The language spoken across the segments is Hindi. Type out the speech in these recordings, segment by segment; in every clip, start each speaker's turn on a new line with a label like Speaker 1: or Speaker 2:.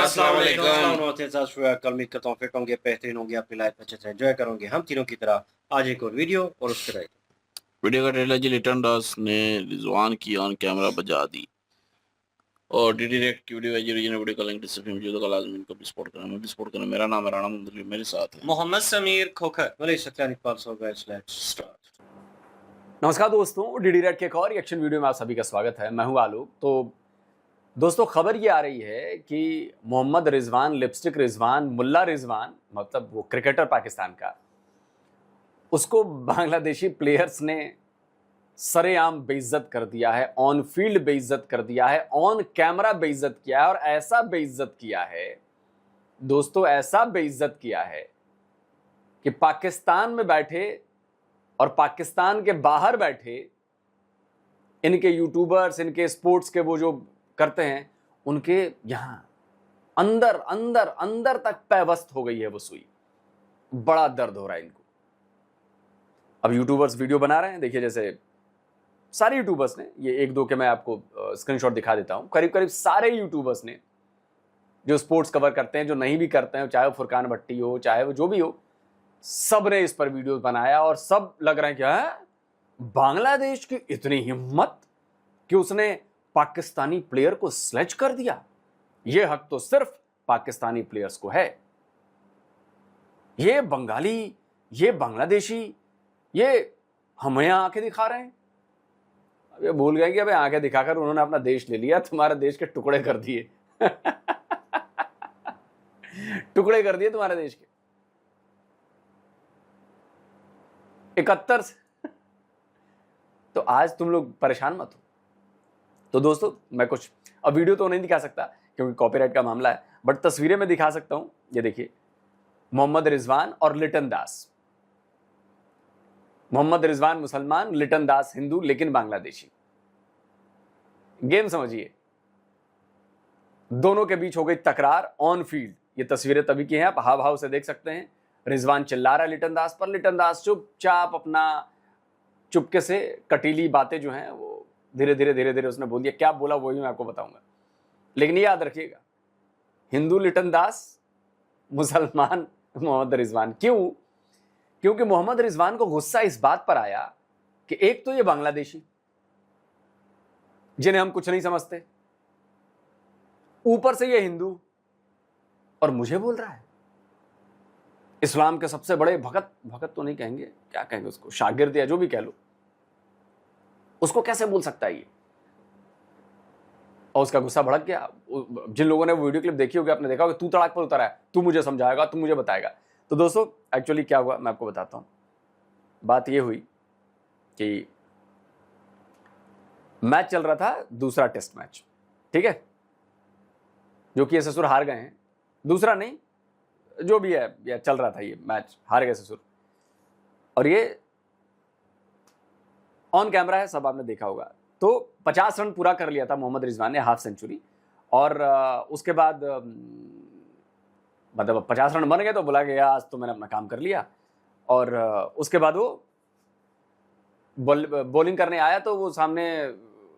Speaker 1: अस्सलाम वालेकुम। कल उम्मीद करता हूँ फिट होंगे, बेहतरीन होंगे, अपनी लाइफ अच्छे से एंजॉय करोगे हम तीनों की तरह। आज एक और वीडियो और उस तरह
Speaker 2: वीडियो का ट्रेलर जी लिटन दास ने रिजवान की ऑन कैमरा बजा दी और डीडी रेक्ट की वीडियो है जी। ओरिजिनल वीडियो का लिंक डिस्क्रिप्शन में मौजूद है। लाजमी इनको भी सपोर्ट करना, मैं भी सपोर्ट करना। मेरा नाम है राणा मुंदरी, मेरे साथ है
Speaker 1: मोहम्मद समीर खोखर वाले सत्यानी 500 गाइस। Let's start.
Speaker 3: नमस्कार दोस्तों, डीडी रेड के एक और रिएक्शन वीडियो में आप सभी का स्वागत है। मैं हूं आलोक। तो दोस्तों, खबर ये आ रही है कि मोहम्मद रिजवान, लिपस्टिक रिजवान, मुल्ला रिजवान, मतलब वो क्रिकेटर पाकिस्तान का, उसको बांग्लादेशी प्लेयर्स ने सरेआम बेइज्जत कर दिया है, ऑन फील्ड बेइज्जत कर दिया है, ऑन कैमरा बेइज्जत किया है। और ऐसा बेइज्जत किया है दोस्तों, ऐसा बेइज्जत किया है कि पाकिस्तान में बैठे और पाकिस्तान के बाहर बैठे इनके यूट्यूबर्स, इनके स्पोर्ट्स के वो जो करते हैं, उनके यहां अंदर अंदर अंदर तक पैवस्त हो गई है वो सुई। बड़ा दर्द हो रहा है इनको। अब यूट्यूबर्स वीडियो बना रहे हैं, देखिए जैसे सारे यूट्यूबर्स ने, ये एक दो के मैं आपको स्क्रीनशॉट दिखा देता हूं, करीब करीब सारे यूट्यूबर्स ने जो स्पोर्ट्स कवर करते हैं, जो नहीं भी करते हैं, चाहे वो फुरकान भट्टी हो, चाहे वो जो भी हो, सब ने इस पर वीडियो बनाया और सब लग रहा है क्या है, बांग्लादेश की इतनी हिम्मत कि उसने पाकिस्तानी प्लेयर को स्लेज कर दिया। यह हक तो सिर्फ पाकिस्तानी प्लेयर्स को है। ये बंगाली, ये बांग्लादेशी, ये हम यहां आंखें दिखा रहे हैं। अब ये भूल गए कि अबे आंखें दिखाकर उन्होंने अपना देश ले लिया, तुम्हारे देश के टुकड़े कर दिए टुकड़े कर दिए तुम्हारे देश के 71। तो आज तुम लोग परेशान मत हो। तो दोस्तों, मैं कुछ अब वीडियो तो नहीं दिखा सकता क्योंकि कॉपीराइट का मामला है, बट तस्वीरें मैं दिखा सकता हूं। ये देखिए, मोहम्मद रिजवान और लिटन दास। मोहम्मद रिजवान मुसलमान, लिटन दास हिंदू लेकिन बांग्लादेशी। गेम समझिए, दोनों के बीच हो गई तकरार ऑन फील्ड। ये तस्वीरें तभी की हैं, आप हाव भाव से देख सकते हैं। रिजवान चिल्ला रहा है लिटन दास पर, लिटन दास चुपचाप अपना चुपके से कटीली बातें जो हैं वो धीरे धीरे उसने बोल दिया। क्या बोला वही मैं आपको बताऊंगा, लेकिन ये याद रखिएगा, हिंदू लिटन दास, मुसलमान मोहम्मद रिजवान। क्यों? क्योंकि मोहम्मद रिजवान को गुस्सा इस बात पर आया कि एक तो ये बांग्लादेशी जिन्हें हम कुछ नहीं समझते, ऊपर से ये हिंदू, और मुझे बोल रहा है इस्लाम के सबसे बड़े भगत तो नहीं कहेंगे, क्या कहेंगे उसको, शागिर्द या जो भी कह लो, उसको कैसे बोल सकता है ये। और उसका गुस्सा भड़क गया। जिन लोगों ने वो वीडियो क्लिप देखी होगी, आपने देखा होगा, तू तड़ाक पर उतरा है, तू मुझे समझाएगा, तू मुझे बताएगा। तो दोस्तों, एक्चुअली क्या हुआ मैं आपको बताता हूं। बात ये हुई कि मैच चल रहा था, दूसरा टेस्ट मैच, ठीक है, जो कि ये ससुर हार गए हैं। दूसरा नहीं, जो भी है, या चल रहा था ये मैच, हार गए ससुर। और ये ऑन कैमरा है, सब आपने देखा होगा। तो 50 रन पूरा कर लिया था मोहम्मद रिजवान ने, हाफ सेंचुरी। और उसके बाद मतलब 50 रन बन गए तो बोला गया आज तो मैंने अपना काम कर लिया। और उसके बाद वो बॉलिंग करने आया तो वो सामने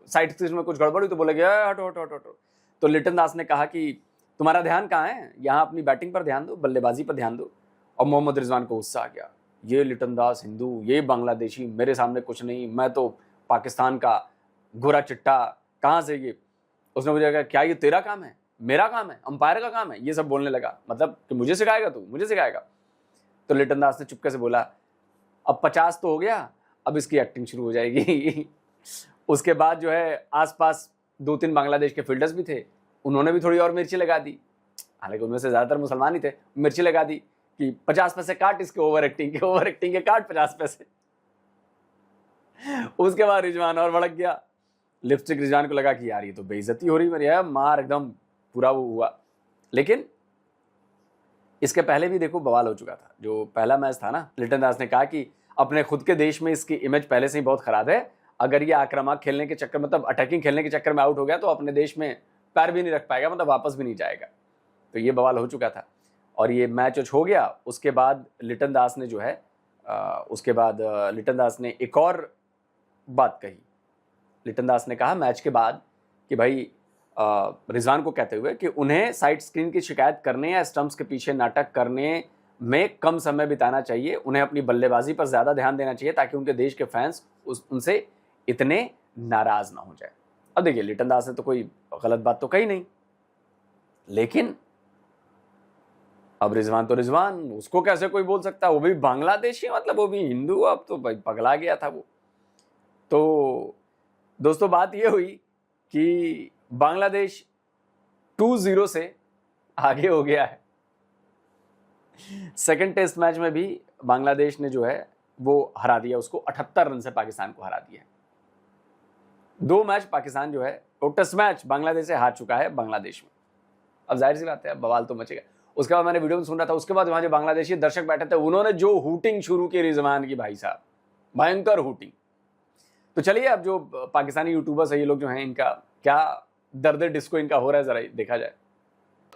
Speaker 3: साइड स्क्रीन में कुछ गड़बड़ हुई तो बोला गया हटो हटो हटो। तो लिटन दास ने कहा कि तुम्हारा ध्यान कहाँ है, यहाँ अपनी बैटिंग पर ध्यान दो, बल्लेबाजी पर ध्यान दो। और मोहम्मद रिजवान को गुस्सा आ गया, ये लिटन दास हिंदू, ये बांग्लादेशी, मेरे सामने कुछ नहीं, मैं तो पाकिस्तान का गोरा चिट्टा, कहाँ से ये। उसने मुझे कहा क्या ये तेरा काम है, मेरा काम है, अंपायर का काम है, ये सब बोलने लगा, मतलब कि मुझे सिखाएगा तू, मुझे सिखाएगा। तो लिटन दास ने चुपके से बोला अब 50 तो हो गया, अब इसकी एक्टिंग शुरू हो जाएगी उसके बाद जो है आसपास 2-3 बांग्लादेश के फील्डर्स भी थे, उन्होंने भी थोड़ी और मिर्ची लगा दी। हालांकि उनमें से ज्यादातर मुसलमान ही थे। मिर्ची लगा दी कि 50 पैसे काट इसके ओवर एक्टिंग के काट 50 पैसे। उसके बाद रिजवान और भड़क गया। लिपस्टिक रिजवान को लगा कि यार ये तो बेइज्जती हो रही मेरी, यार मार एकदम पूरा वो हुआ। लेकिन इसके पहले भी देखो बवाल हो चुका था। जो पहला मैच था ना, लिटन दास ने कहा कि अपने खुद के देश में इसकी इमेज पहले से ही बहुत खराब है, अगर ये आक्रामक खेलने के चक्कर, मतलब अटैकिंग खेलने के चक्कर में आउट हो गया तो अपने देश में पैर भी नहीं रख पाएगा, मतलब वापस भी नहीं जाएगा। तो ये बवाल हो चुका था और ये मैच हो गया। उसके बाद लिटन दास ने जो है लिटन दास ने एक और बात कही। लिटन दास ने कहा मैच के बाद कि भाई रिजवान को कहते हुए कि उन्हें साइड स्क्रीन की शिकायत करने या स्टंप्स के पीछे नाटक करने में कम समय बिताना चाहिए, उन्हें अपनी बल्लेबाजी पर ज़्यादा ध्यान देना चाहिए ताकि उनके देश के फैंस उनसे इतने नाराज़ ना हो जाए। अब देखिए, लिटन दास ने तो कोई गलत बात तो कही नहीं, लेकिन अब रिजवान तो रिजवान, उसको कैसे कोई बोल सकता है? वो भी बांग्लादेशी, मतलब वो भी हिंदू, अब तो भाई पगला गया था वो। तो दोस्तों, बात ये हुई कि बांग्लादेश 2-0 से आगे हो गया है। सेकंड टेस्ट मैच में भी बांग्लादेश ने जो है वो हरा दिया उसको, 78 रन से पाकिस्तान को हरा दिया। 2 मैच पाकिस्तान जो है वो टेस्ट मैच बांग्लादेश से हार चुका है बांग्लादेश में। अब जाहिर सी बात है, बवाल तो मचेगा। उसके बाद मैंने वीडियो में सुन रहा था, उसके बाद वहां जो बांग्लादेशी दर्शक बैठे थे, उन्होंने जो हूटिंग शुरू की रिजवान की, भाई साहब भयंकर हूटिंग। तो चलिए, अब जो पाकिस्तानी यूट्यूबर्स है ये लोग जो हैं, इनका क्या दर्द डिस्को इनका हो रहा है, जरा देखा जाए।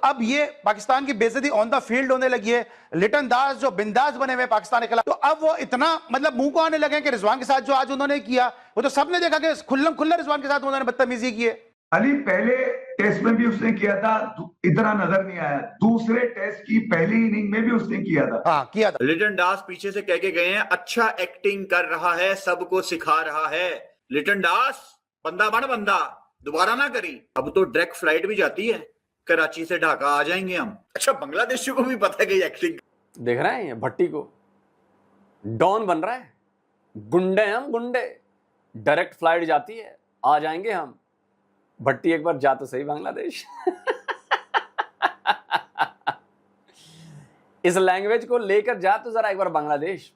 Speaker 4: अब ये पाकिस्तान की बेइज्जती ऑन द फील्ड होने लगी है। लिटन दास जो बिंदास बने हुए पाकिस्तान के खिलाफ, तो अब वो इतना मतलब मुंह को आने लगे कि रिजवान के साथ जो आज उन्होंने किया, वो तो सबने देखा कि खुल्लम खुल्ला रिजवान के साथ उन्होंने बदतमीजी की है।
Speaker 5: अली पहले टेस्ट में भी उसने किया था, इतना नजर नहीं आया। दूसरे टेस्ट की पहली इनिंग में भी उसने किया था।
Speaker 4: हाँ, किया था।
Speaker 6: लिटन दास पीछे से कह के गए हैं, अच्छा एक्टिंग कर रहा है, सबको सिखा रहा है। लिटन दास बंदा बन बंदा, दोबारा ना करी। अब तो डायरेक्ट फ्लाइट भी जाती है, कराची से ढाका आ जाएंगे हम। अच्छा, बांग्लादेशियों को भी पता है कि एक्टिंग।
Speaker 3: देख रहे हैं भट्टी को, डॉन बन रहा है, गुंडे हम गुंडे, डायरेक्ट फ्लाइट जाती है, आ जाएंगे हम। भट्टी एक बार जा तो सही बांग्लादेश। इस लैंग्वेज को लेकर जा तो जरा एक बार बांग्लादेश।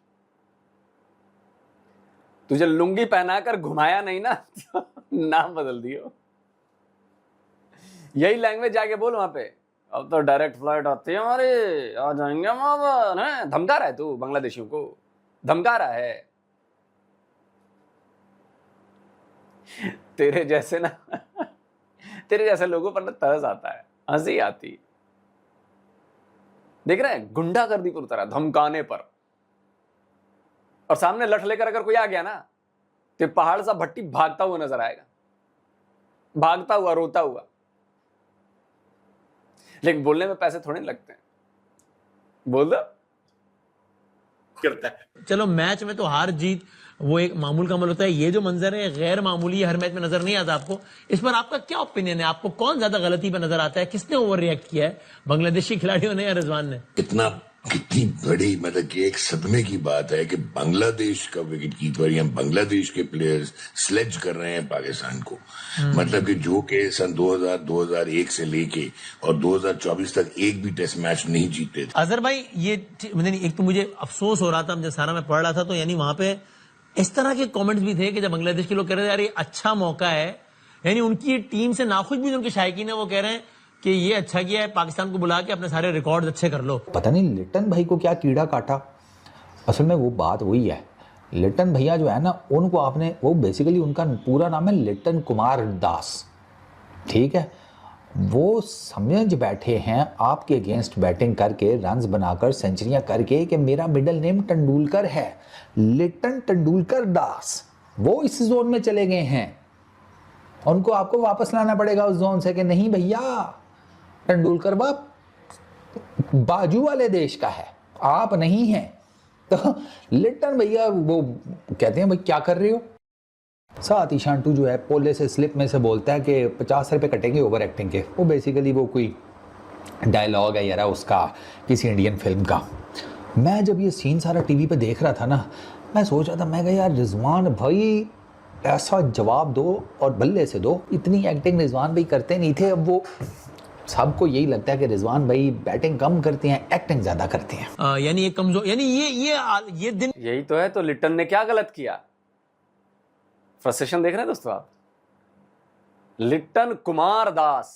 Speaker 3: तुझे लुंगी पहनाकर घुमाया नहीं ना, तो नाम बदल दियो। यही लैंग्वेज जाके बोल वहां पे, अब तो डायरेक्ट फ्लाइट आती है हमारे, आ जाएंगे हम। धमका रहा है तू, बांग्लादेशियों को धमका रहा है। तेरे जैसे ना तेरे जैसे लोगों पर ना तरस आता है, हंसी आती है। देख रहे हैं, गुंडागर्दी पर उतरा, धमकाने पर। और सामने लठ लेकर अगर कोई आ गया ना, तो पहाड़ सा भट्टी भागता हुआ नजर आएगा, भागता हुआ, रोता हुआ। लेकिन बोलने में पैसे थोड़े लगते हैं, बोल दो
Speaker 6: करता है।
Speaker 7: चलो, मैच में तो हार जीत वो एक मामूल का अमल होता है। ये जो मंजर है गैर मामूली है, हर मैच में नजर नहीं आता आपको। इस पर आपका क्या ओपिनियन है? आपको कौन ज्यादा गलती पे नजर आता है? किसने ओवर रिएक्ट किया है, बांग्लादेशी खिलाड़ियों ने या रिजवान ने?
Speaker 8: कितनी बड़ी मतलब कि एक सदमे की बात है कि बांग्लादेश का विकेट कीपर या बांग्लादेश के प्लेयर्स स्लेज कर रहे हैं पाकिस्तान को। मतलब कि जो कि सन 2001 से लेके और 2024 तक एक भी टेस्ट मैच नहीं जीते थे।
Speaker 7: अजहर भाई, ये एक तो मुझे अफसोस हो रहा था जब सारा मैं पढ़ रहा था, तो यानी वहां पे इस तरह के कमेंट्स भी थे कि जब बांग्लादेश के लोग कह रहे थे यार ये अच्छा मौका है, यानी उनकी टीम से नाखुश भी उनके शायकीन है, वो कह रहे हैं कि ये अच्छा किया है पाकिस्तान को बुला के अपने सारे रिकॉर्ड अच्छे कर लो।
Speaker 9: पता नहीं लिटन भाई को क्या कीड़ा काटा। असल में वो बात वही है, लिटन भैया जो है ना, उनको आपने, वो बेसिकली उनका पूरा नाम है लिटन कुमार दास, ठीक है। वो समझ बैठे हैं आपके अगेंस्ट बैटिंग करके, रन्स बनाकर, सेंचुरियां करके कि मेरा मिडिल नेम तेंदुलकर है, लिटन तेंदुलकर दास। वो इस जोन में चले गए हैं, उनको आपको वापस लाना पड़ेगा उस जोन से कि नहीं भैया, तेंदुलकर बाप बाजू वाले देश का है, आप नहीं हैं। तो लिटन भैया वो कहते हैं भाई क्या कर रहे हो। साथ ही शांटू जो है पोले से स्लिप में से बोलता है कि 50 रुपये कटेंगे ओवर एक्टिंग के। वो बेसिकली वो कोई डायलॉग है यार उसका, किसी इंडियन फिल्म का। मैं जब ये सीन सारा टीवी पे देख रहा था ना, मैं सोच रहा था, मैं कहा यार रिजवान भाई ऐसा जवाब दो और बल्ले से दो। इतनी एक्टिंग रिजवान भाई करते नहीं थे। अब वो सबको यही लगता है कि रिजवान भाई बैटिंग कम करते हैं, एक्टिंग ज्यादा करते हैं।
Speaker 7: यानी ये कमजोर, यानी ये दिन,
Speaker 3: यही तो है। तो लिटन ने क्या गलत किया? फ्रस्ट्रेशन देख रहे हैं दोस्तों आप। लिटन कुमार दास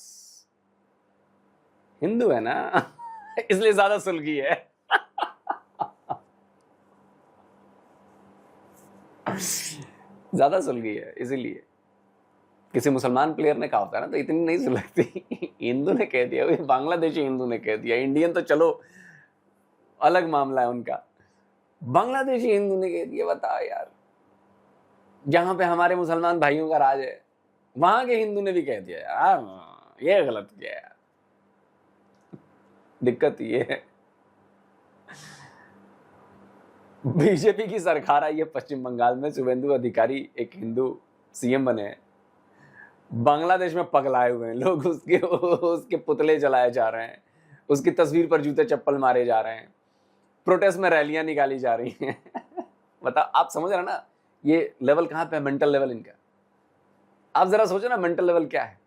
Speaker 3: हिंदू है ना, इसलिए ज्यादा सुलगी है। ज्यादा सुलगी है इसीलिए। किसी मुसलमान प्लेयर ने कहा होता है ना, तो इतनी नहीं सुलगती। हिंदू ने कह दिया, बांग्लादेशी हिंदू ने कह दिया। इंडियन तो चलो अलग मामला है उनका, बांग्लादेशी हिंदू ने कह दिया। बताओ यार, जहां पे हमारे मुसलमान भाइयों का राज है, वहां के हिंदू ने भी कह दिया यार ये गलत किया यार। दिक्कत ये है, बीजेपी की सरकार आई है पश्चिम बंगाल में, शुभेंदु अधिकारी एक हिंदू सीएम बने हैं, बांग्लादेश में पगलाए हुए हैं लोग, उसके पुतले जलाए जा रहे हैं, उसकी तस्वीर पर जूते चप्पल मारे जा रहे हैं, प्रोटेस्ट में रैलियां निकाली जा रही हैं। बताओ, आप समझ रहे ना ये लेवल कहां पे है, मेंटल लेवल इनका। आप जरा सोचो ना मेंटल लेवल क्या है।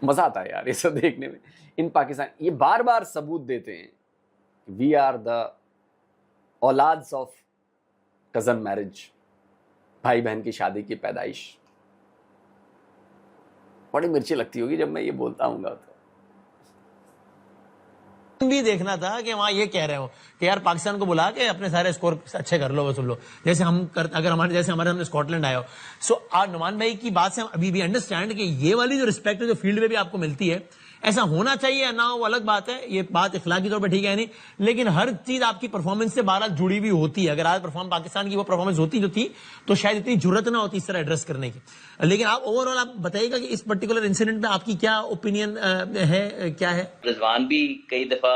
Speaker 3: मजा आता है यार ये सब देखने में। इन पाकिस्तान ये बार बार सबूत देते हैं, वी आर द औलाद्स ऑफ कजन मैरिज, भाई बहन की शादी की पैदाइश। बड़ी मिर्ची लगती होगी जब मैं ये बोलता हूँ तो।
Speaker 7: भी देखना था कि वहां ये कह रहे हो कि यार पाकिस्तान को बुला के अपने सारे स्कोर अच्छे कर लो, वसूल लो, जैसे हम कर, अगर हमारे जैसे हमारे हमने स्कॉटलैंड आया हो। सो आज नुमान भाई की बात से हम अभी भी अंडरस्टैंड कि ये वाली जो रिस्पेक्ट है जो फील्ड में भी आपको मिलती है, ऐसा होना चाहिए या ना, वो अलग बात है, ये बात इखलाकी तौर पर ठीक है नहीं, लेकिन हर चीज आपकी परफॉर्मेंस से बहरहाल जुड़ी हुई होती है। अगर आज पाकिस्तान की वो परफॉर्मेंस होती जो थी तो शायद इतनी जरूरत ना होती इस तरह एड्रेस करने की। लेकिन आप ओवरऑल आप बताइएगा कि इस पर्टिकुलर इंसिडेंट में आपकी क्या ओपिनियन है, क्या है?
Speaker 10: रिजवान भी कई दफा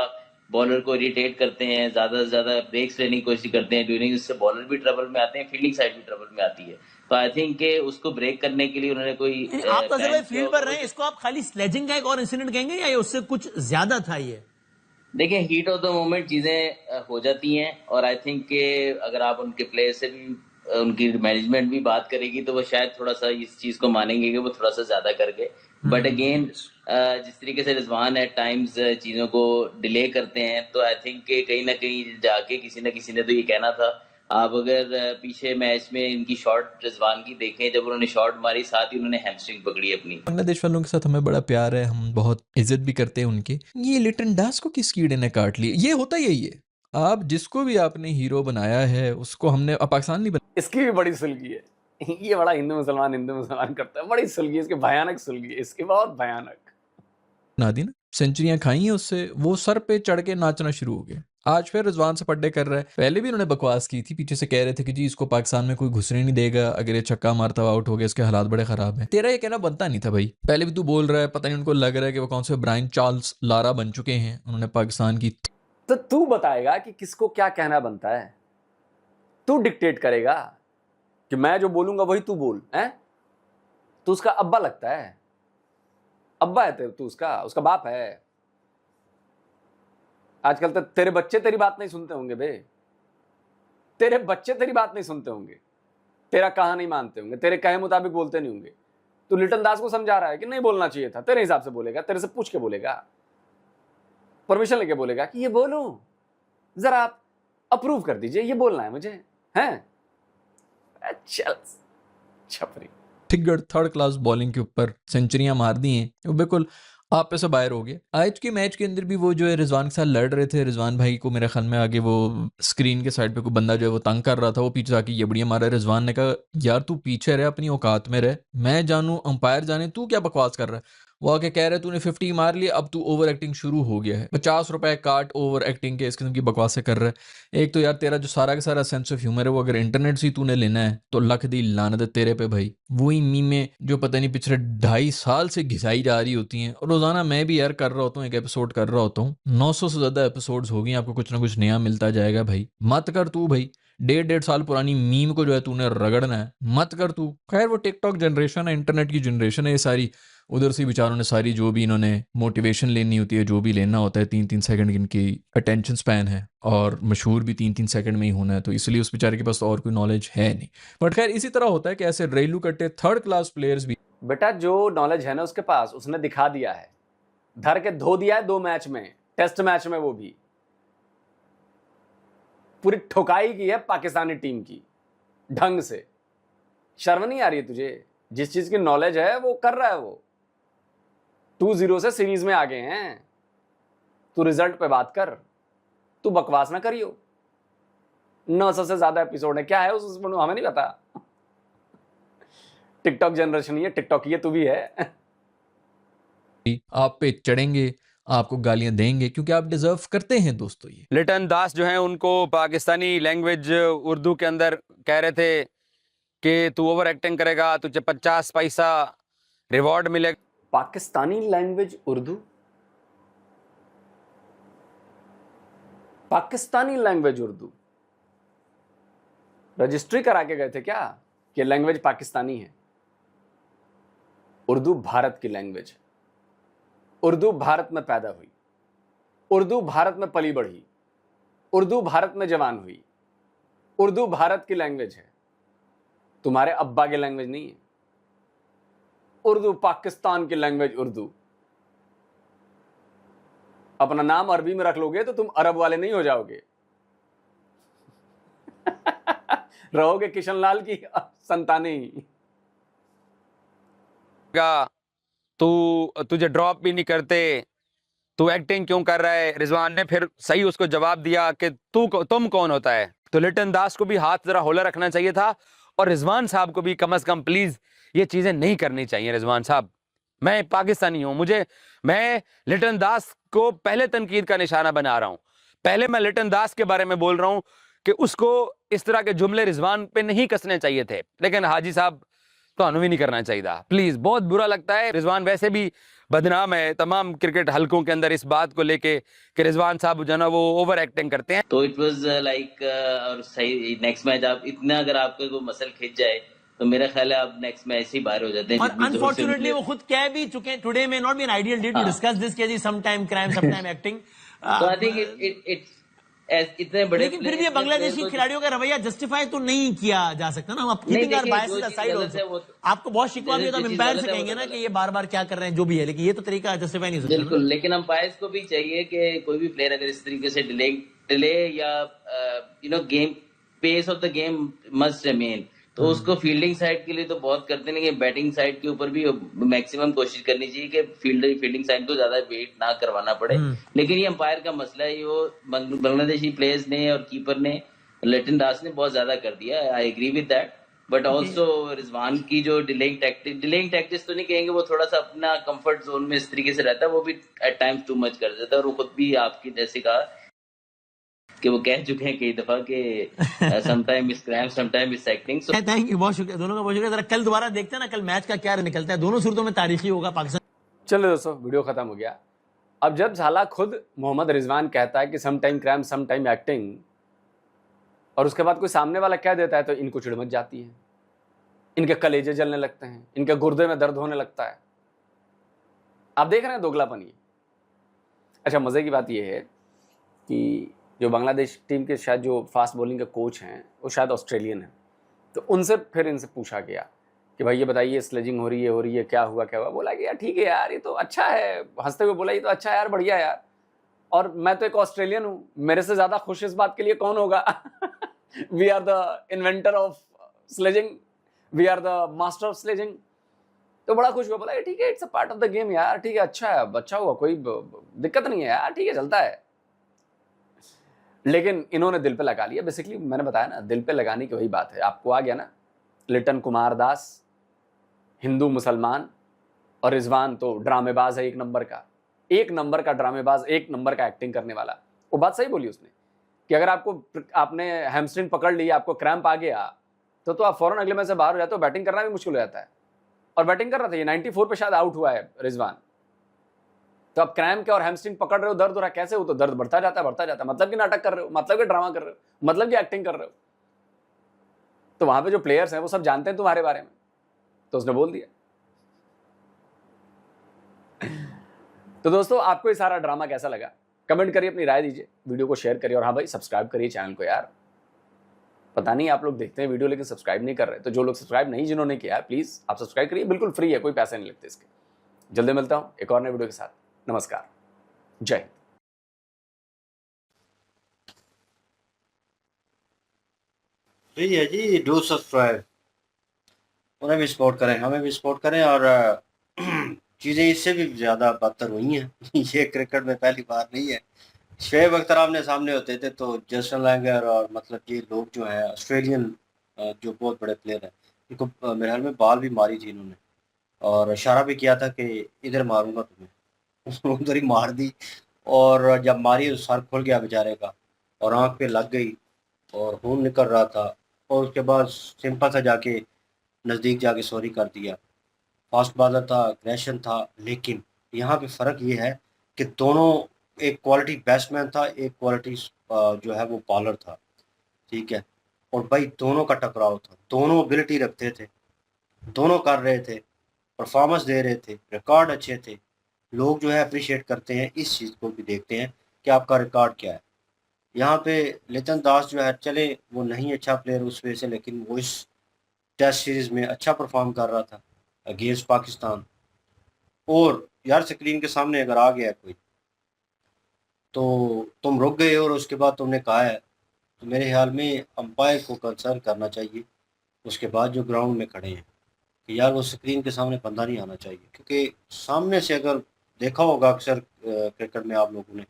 Speaker 10: बॉलर को इरिटेट करते हैं, ज्यादा से ज्यादा ब्रेक्स लेने की कोशिश करते हैं ड्यूरिंग, इससे बॉलर भी ट्रबल में आते हैं, फील्डिंग साइड भी ट्रबल में आती है। तो आई थिंक कि उसको ब्रेक करने के लिए उन्होंने कोई
Speaker 7: आप तो सिर्फ फील्ड पर रहे, इसको आप खाली स्लेजिंग का एक और इंसिडेंट कहेंगे या उससे कुछ ज्यादा था ये?
Speaker 10: देखिए, हीट ऑफ द मोमेंट चीजें हो जाती हैं, और आई थिंक कि अगर आप उनके प्लेयर से भी, उनकी मैनेजमेंट भी बात करेगी तो वो शायद थोड़ा सा इस चीज को मानेंगे कि वो थोड़ा सा ज्यादा कर गए। बट अगेन जिस तरीके से रिजवान एट टाइम्स चीजों को डिले करते हैं, तो आई थिंक कि कहीं ना कहीं जाके किसी न किसी ने तो ये कहना था। आप अगर पीछे मैच में इनकी शॉट रिजवान की देखें, जब उन्होंने शॉट मारी साथ ही उन्होंने हैमस्ट्रिंग पकड़ी अपनी।
Speaker 11: बांग्लादेश वालों के साथ हमें बड़ा प्यार है, हम बहुत इज्जत भी करते हैं उनकी। ये लिटन दास को किस कीड़े ने काट लिया? ये होता यही है, आप जिसको भी आपने हीरो बनाया है उसको हमने पाकिस्तान नहीं बनाया।
Speaker 3: इसकी भी बड़ी सुलगी है, ये बड़ा हिंदू मुसलमान करता है, बड़ी सुलगी इसकी, भयानक सुलगी है इसकी, बहुत भयानक।
Speaker 11: ना दी ना, सेंचुरियां खाई हैं उससे, वो सर पे चढ़ के नाचना शुरू हो गया। आज फिर रिजवान से पड्डे कर रहा है। पहले भी उन्होंने बकवास की थी, पीछे से कह रहे थे कि जी इसको पाकिस्तान में कोई घुसने नहीं देगा, अगर ये छक्का मारता हुआ आउट हो गया, इसके हालात बड़े खराब हैं। तेरा ये कहना बनता नहीं था भाई। पहले भी तू बोल रहा है, पता नहीं उनको लग रहा है कि वो कौन से ब्रायन चार्ल्स लारा बन चुके हैं, उन्होंने पाकिस्तान की।
Speaker 3: तो तू बताएगा कि किसको क्या कहना बनता है? तू डिक्टेट करेगा कि मैं जो बोलूंगा वही तू बोल, हैं? तू उसका अब्बा लगता है, अब्बा है तू उसका बाप है। आजकल तो तेरे बच्चे तेरी बात नहीं सुनते होंगे बे, तेरे बच्चे तेरी बात नहीं सुनते होंगे, तेरा कहा नहीं मानते होंगे, तेरे कहे मुताबिक बोलते नहीं होंगे। तू लिटन दास को समझा रहा है कि नहीं बोलना चाहिए था, तेरे हिसाब से बोलेगा, तेरे से पूछ के बोलेगा, परमिशन लेके बोलेगा कि ये बोलूं, जरा आप अप्रूव कर दीजिए, ये बोलना है मुझे, हैं? चल छपरी।
Speaker 11: ठिगड़ थर्ड क्लास बॉलिंग के ऊपर सेंचुरियां मार दी हैं, वो बिल्कुल आप पे से बाहर हो गए। आज के मैच के अंदर भी वो जो है रिजवान के साथ लड़ रहे थे, रिजवान भाई को मेरे ख्याल में आगे वो स्क्रीन के साइड पे कोई बंदा जो है वो तंग कर रहा था, वो पीछे आके ये बढ़िया मारा। रिजवान ने कहा यार तू पीछे रह, अपनी औकात में रह, मैं जानू अंपायर जाने, तू क्या बकवास कर रहा है। वो आके कह रहे तूने 50 मार लिया, अब तू ओवर एक्टिंग शुरू हो गया है, 50 रुपए काट ओवर एक्टिंग के, इस किस्म की बकवासें कर रहा है। एक तो यार तेरा जो सारा का सारा सेंस ऑफ ह्यूमर है वो अगर इंटरनेट से ही तूने लेना है तो लख दी लानत तेरे पे भाई। वही मीमें जो पता नहीं पिछले 2.5 साल से घिसाई जा रही होती हैं, और रोजाना मैं भी यार कर रहा होता हूँ, एक एपिसोड कर रहा होता हूँ, 900 से ज्यादा एपिसोड्स हो गई, आपको कुछ ना कुछ नया मिलता जाएगा भाई। मत कर तू भाई 1.5 साल पुरानी मीम को जो है तूने रगड़ना है, मत कर तू। खैर वो टिकटॉक जनरेशन है, इंटरनेट की जनरेशन है ये सारी, उधर से बेचारों ने सारी जो भी इन्होंने मोटिवेशन लेनी होती है, जो भी लेना होता है, 3-3 सेकंड की इनकी अटेंशन स्पैन है, और मशहूर भी 3-3 सेकंड में ही होना है, तो इसलिए उस बेचारे के पास और कोई नॉलेज है नहीं। बट खैर इसी तरह होता है कि ऐसे रेलू कट्टे थर्ड क्लास प्लेयर्स भी।
Speaker 3: बेटा जो नॉलेज है ना उसके पास, उसने दिखा दिया है, धर के धो दिया है 2 मैच में, टेस्ट मैच में वो भी पूरी ठुकाई की है पाकिस्तानी टीम की ढंग से। शर्म नहीं आ रही है तुझे? जिस चीज की नॉलेज है वो कर रहा है, वो 2-0 से सीरीज में आ गए हैं। तू रिजल्ट पे बात कर, तू बकवास ना करियो। 900 से ज्यादा एपिसोड है, क्या है उसमें हमें नहीं पता। टिकटॉक जनरेशन ही है, टिकटॉक ये तू भी है।
Speaker 11: आप पे चढ़ेंगे, आपको गालियां देंगे, क्योंकि आप डिजर्व करते हैं दोस्तों। ये
Speaker 12: लिटन दास जो हैं उनको पाकिस्तानी लैंग्वेज उर्दू के अंदर कह रहे थे कि तू ओवर एक्टिंग करेगा, तुझे 50 पैसा रिवॉर्ड मिलेगा।
Speaker 3: Pakistani language Urdu, Pakistani language Urdu registry करा के गए थे क्या कि लैंग्वेज पाकिस्तानी है? उर्दू भारत की लैंग्वेज, उर्दू भारत में पैदा हुई, उर्दू भारत में पली बढ़ी, उर्दू भारत में जवान हुई, उर्दू भारत की लैंग्वेज है, तुम्हारे अब्बा की लैंग्वेज नहीं है। उर्दू पाकिस्तान की लैंग्वेज उर्दू। अपना नाम अरबी में रख लोगे तो तुम अरब वाले नहीं हो जाओगे रहोगे किशनलाल की संतानें ही।
Speaker 12: तुझे ड्रॉप भी नहीं करते, तू एक्टिंग क्यों कर रहा है? रिजवान ने फिर सही उसको जवाब दिया कि तुम कौन होता है? तो लिटन दास को भी हाथ जरा होला रखना चाहिए था और रिजवान साहब को भी कम से कम प्लीज ये चीजें नहीं करनी चाहिए। रिजवान साहब, मैं पाकिस्तानी हूं, मैं लिटन दास को पहले तनकीद का निशाना बना रहा हूं। पहले मैं लिटन दास के बारे में बोल रहा हूं कि उसको इस तरह के जुमले रिजवान पे नहीं कसने चाहिए थे, लेकिन हाजी साहब तो भी नहीं करना चाहिए था। प्लीज, बहुत बुरा लगता है। रिजवान वैसे भी बदनाम है तमाम क्रिकेट हलकों के अंदर इस बात को लेके कि रिजवान साहब जो ना वो ओवर एक्टिंग करते हैं।
Speaker 10: तो इट वाज लाइक और सही नेक्स्ट मैच आप इतना अगर आपका कोई मसल खिंच जाए तो मेरा ख्याल है आप नेक्स्ट मैच से ही बाहर हो जाते हैं।
Speaker 7: और अनफॉर्चुनेटली वो खुद कह भी चुके हैं, today may not be an ideal day to discuss this K G some time crime some time acting.
Speaker 10: तो आई थिंक इट्स इतने बड़े,
Speaker 7: लेकिन फिर भी ये बांग्लादेशी खिलाड़ियों का रवैया जस्टिफाई तो नहीं किया जा सकता ना। आप keeping our biases aside also, आपको बहुत शिकवा भी होता है, एम्पायर से कहेंगे ना कि ये बार-बार क्या कर रहे हैं जो भी है, लेकिन ये तो तरीका जस्टिफाई नहीं हो सकता।
Speaker 10: बिल्कुल, लेकिन अंपायर्स को भी चाहिए कि कोई भी प्लेयर अगर इस तरीके से डिले या game pace of the game must remain, तो उसको फील्डिंग साइड के लिए तो बहुत करते नहीं, बैटिंग साइड के ऊपर भी मैक्सिमम कोशिश करनी चाहिए कि फील्डिंग साइड को ज्यादा वेट ना करवाना पड़े। लेकिन ये अंपायर का मसला है, वो बांग्लादेशी प्लेयर्स ने और कीपर ने, लिटन दास ने बहुत ज्यादा कर दिया। I agree with that, but also Rizwan की जो डिलेइंग टैक्टिक्स तो नहीं कहेंगे, वो थोड़ा सा अपना कंफर्ट जोन में इस तरीके से रहता है, वो भी एट टाइम्स टू मच कर देता है। और वो खुद भी आपकी जैसे कहा कि वो कह चुके हैं कई दफा कि sometime is crime sometime is acting. So
Speaker 7: thank you, बहुत शुक्रिया दोनों का, बहुत शुक्रिया। जरा कल दोबारा देखते हैं ना, कल मैच का क्या निकलता है। दोनों सूरतों में तारीखी होगा पाकिस्तान।
Speaker 3: चलो दोस्तों, वीडियो खत्म हो गया। अब जब साला खुद मोहम्मद रिजवान कहता है कि some time crime some time acting, और उसके बाद कोई सामने वाला कह देता है तो इनको चिढ़ मच जाती है, इनके कलेजे जलने लगते हैं, इनके गुर्दे में दर्द होने लगता है। आप देख रहे हैं दोगलापन ये। अच्छा, मजे की बात यह है कि जो बांग्लादेश टीम के शायद जो फास्ट बॉलिंग के कोच हैं वो शायद ऑस्ट्रेलियन हैं, तो उनसे फिर इनसे पूछा गया कि भाई ये बताइए स्लेजिंग हो रही है, क्या हुआ। बोला कि यार ठीक है यार, ये तो अच्छा है। हंसते हुए बोला ये तो अच्छा है यार, बढ़िया यार, और मैं तो एक ऑस्ट्रेलियन हूँ, मेरे से ज्यादा खुश इस बात के लिए कौन होगा। We are the inventor of sledging, we are the master of sledging. तो बड़ा खुश हुआ, बोला ठीक है, it's a part of the game यार, ठीक है, अच्छा है, अच्छा हुआ, कोई दिक्कत नहीं है यार, ठीक है, चलता है। लेकिन इन्होंने दिल पे लगा लिया। बेसिकली मैंने बताया ना, दिल पे लगाने की वही बात है। आपको आ गया ना, लिटन कुमार दास हिंदू मुसलमान और रिजवान तो ड्रामेबाज है, एक नंबर का ड्रामेबाज, एक नंबर का एक्टिंग करने वाला। वो बात सही बोली उसने कि अगर आपने हैमस्ट्रिंग पकड़ ली, आपको क्रैम्प आ गया तो आप फौरन अगले मैच से बाहर हो जाते हो, बैटिंग करना भी मुश्किल हो जाता है। और बैटिंग कर रहा था ये 94 पे शायद आउट हुआ है रिजवान। तो आप क्रैम्प के और हैमस्ट्रिंग पकड़ रहे हो, दर्द हो रहा, कैसे हो? तो दर्द बढ़ता जाता है, मतलब कि नाटक कर रहे हो, मतलब कि ड्रामा कर रहे हो, मतलब कि एक्टिंग कर रहे हो। तो वहां पे जो प्लेयर्स हैं वो सब जानते हैं तुम्हारे बारे में, तो उसने बोल दिया। तो दोस्तों, आपको ये सारा ड्रामा कैसा लगा? कमेंट करिए, अपनी राय दीजिए, वीडियो को शेयर करिए, और हाँ भाई, सब्सक्राइब करिए चैनल को यार। पता नहीं आप लोग देखते हैं वीडियो लेकिन सब्सक्राइब नहीं कर रहे, तो जो लोग सब्सक्राइब नहीं जिन्होंने किया, प्लीज आप सब्सक्राइब करिए, बिल्कुल फ्री है, कोई पैसे नहीं लगते इसके। जल्दी मिलता हूं एक और नए वीडियो के साथ। नमस्कार, जय हिंद।
Speaker 1: सही है जी, डू सब्सक्राइब, उन्हें भी सपोर्ट करें, हमें भी सपोर्ट करें। और चीज़ें इससे भी ज़्यादा बदतर हुई हैं। ये क्रिकेट में पहली बार नहीं है। शोएब अख्तर आमने सामने होते थे तो जस्टिन लैंगर और मतलब ये लोग जो हैं ऑस्ट्रेलियन जो बहुत बड़े प्लेयर हैं, इनको मेरे ख्याल में बॉल भी मारी थी इन्होंने, और इशारा भी किया था कि इधर मारूंगा तुम्हें। उधर ही मार दी, और जब मारी सर खुल गया बेचारे का, और आँख पे लग गई और खून निकल रहा था। और उसके बाद सिंपल सा जाके नज़दीक जाके सॉरी कर दिया। फास्ट बॉलर था, अग्रेशन था, लेकिन यहाँ पे फ़र्क ये है कि दोनों, एक क्वालिटी बैट्समैन था, एक क्वालिटी जो है वो बॉलर था, ठीक है। और भाई दोनों का टकराव था, दोनों एबिलिटी रखते थे, दोनों कर रहे थे, परफॉर्मेंस दे रहे थे, रिकॉर्ड अच्छे थे। लोग जो है अप्रिशिएट करते हैं, इस चीज़ को भी देखते हैं कि आपका रिकॉर्ड क्या है। यहाँ पे लिटन दास जो है, चले वो नहीं अच्छा प्लेयर उस वजह से, लेकिन वो इस टेस्ट सीरीज़ में अच्छा परफॉर्म कर रहा था अगेंस्ट पाकिस्तान। और यार स्क्रीन के सामने अगर आ गया कोई तो तुम रुक गए और उसके बाद तुमने कहा है, तो मेरे ख्याल में अंपायर को कंसर्न करना चाहिए उसके बाद जो ग्राउंड में खड़े हैं कि यार वो स्क्रीन के सामने बंदा नहीं आना चाहिए। क्योंकि सामने से अगर देखा होगा अक्सर क्रिकेट में आप लोगों ने,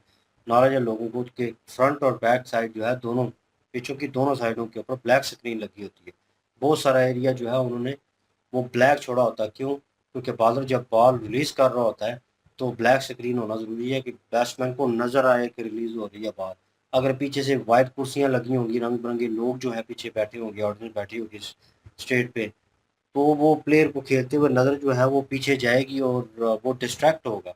Speaker 1: नॉलेज है लोगों को, कि फ्रंट और बैक साइड जो है दोनों पिचों की दोनों साइडों के ऊपर ब्लैक स्क्रीन लगी होती है। बहुत सारा एरिया जो है उन्होंने वो ब्लैक छोड़ा होता है। क्यों? क्योंकि बॉलर जब बॉल रिलीज़ कर रहा होता है तो ब्लैक स्क्रीन होना ज़रूरी है कि बैट्समैन को नज़र आए कि रिलीज़ हो रही है बॉल। अगर पीछे से वाइट कुर्सियाँ लगी होंगी, रंग बिरंगे लोग जो है पीछे बैठे होंगे, ऑडियंस बैठी होगी स्टेज पे, तो वो प्लेयर को खेलते हुए नज़र जो है वो पीछे जाएगी और वो डिस्ट्रैक्ट होगा।